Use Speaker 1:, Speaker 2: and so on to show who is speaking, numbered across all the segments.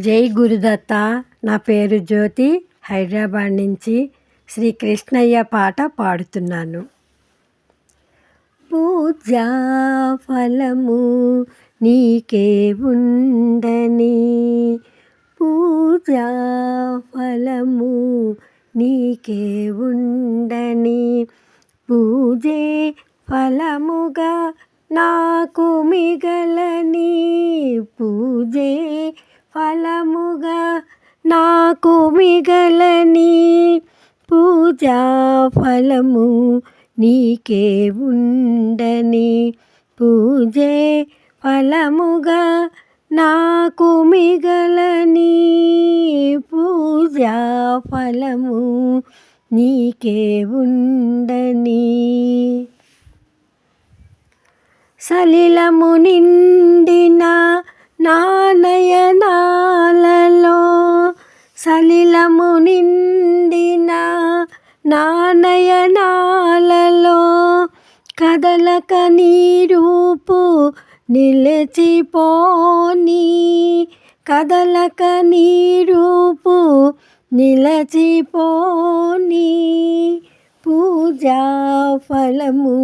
Speaker 1: జై గురుదత్త. నా పేరు జ్యోతి. హైదరాబాద్ నుంచి శ్రీ కృష్ణయ్య పాట పాడుతున్నాను. పూజా ఫలము నీకే ఉండని, పూజా ఫలము నీకే ఉండని, పూజే ఫలముగా నాకు మిగలని, పూజే ఫలముగా నాకు మిగలని, పూజా ఫలము నీకే ఉండని, పూజే ఫలముగా నాకు మిగలని, పూజా ఫలము నీకే ఉండని. సలిలము నిండిన నా నయనాలలో, సలిలము నిండిన నా నయనాలలో, కదలక నీ రూపు నిలిచిపోని, కదలక నీ రూపు నిలిచిపోని, పూజా ఫలము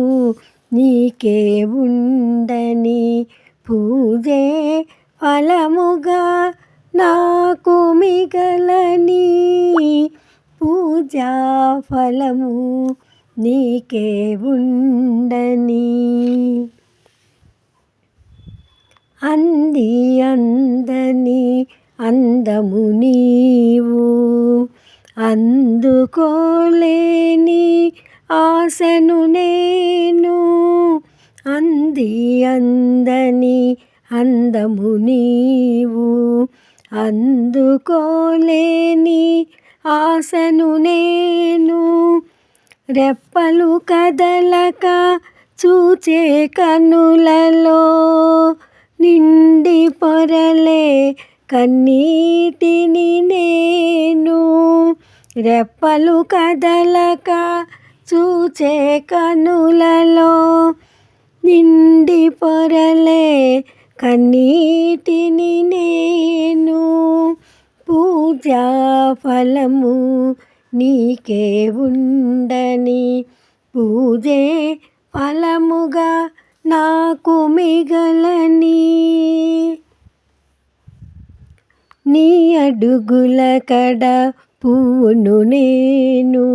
Speaker 1: నీకే ఉండని, పూజే ఫలముగా నాకు మిగలని, పూజా ఫలము నీకే ఉండని. అంది అందని అందము నీవు, అందుకోలేని ఆశను నేను, అంది అందని అందము నీవు, అందుకోలేని ఆశను నేను, రెప్పలు కదలక చూచే కనులలో నిండి పొరలే కన్నీటిని నేను, రెప్పలు కదలక చూచే కనులలో నిండి పొరలే కన్నీటిని నేను, పూజా ఫలము నీకే ఉండని, పూజే ఫలముగా నాకు మిగలని. నీ అడుగుల కడ పువ్వును నేను,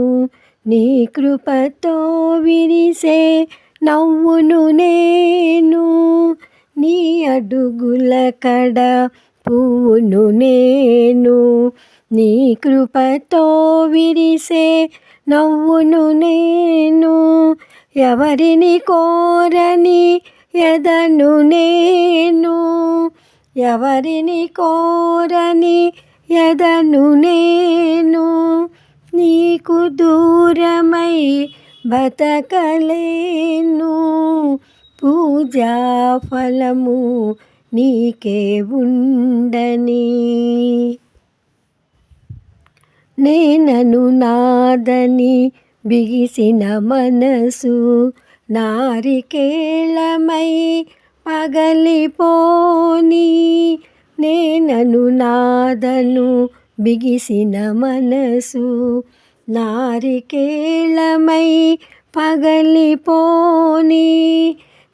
Speaker 1: నీ కృపతో విరిసే నవ్వును నేను, నీ అడుగుల కడ పువ్వును నేను, నీ కృపతో విరిసే నవ్వును నేను, ఎవరిని కోరని ఎదను నేను, ఎవరిని కోరని ఎదను నేను, నీకు దూరమై బతకలేను, పూజా ఫలము నీకే ఉండని. నేనను నాదని బిగిసిన మనసు నారికేళమై పగలిపోని, నేనను నాదను బిగిసిన మనసు నారికేళమై పగలిపోని,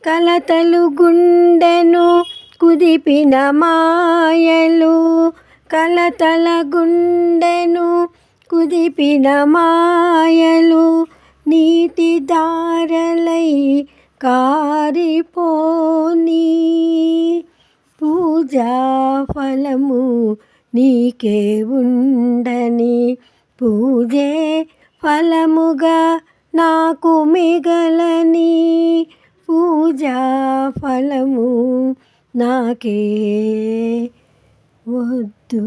Speaker 1: కలతలు గుండెను కుదిపిన మాయలు, కలతల గుండెను కుదిపిన మాయలు, నీటి దారలై కారిపోని, పూజా ఫలము నీకే ఉండని, పూజే ఫలముగా నాకు మిగలని, పూజా ఫలము నాకే వద్దు.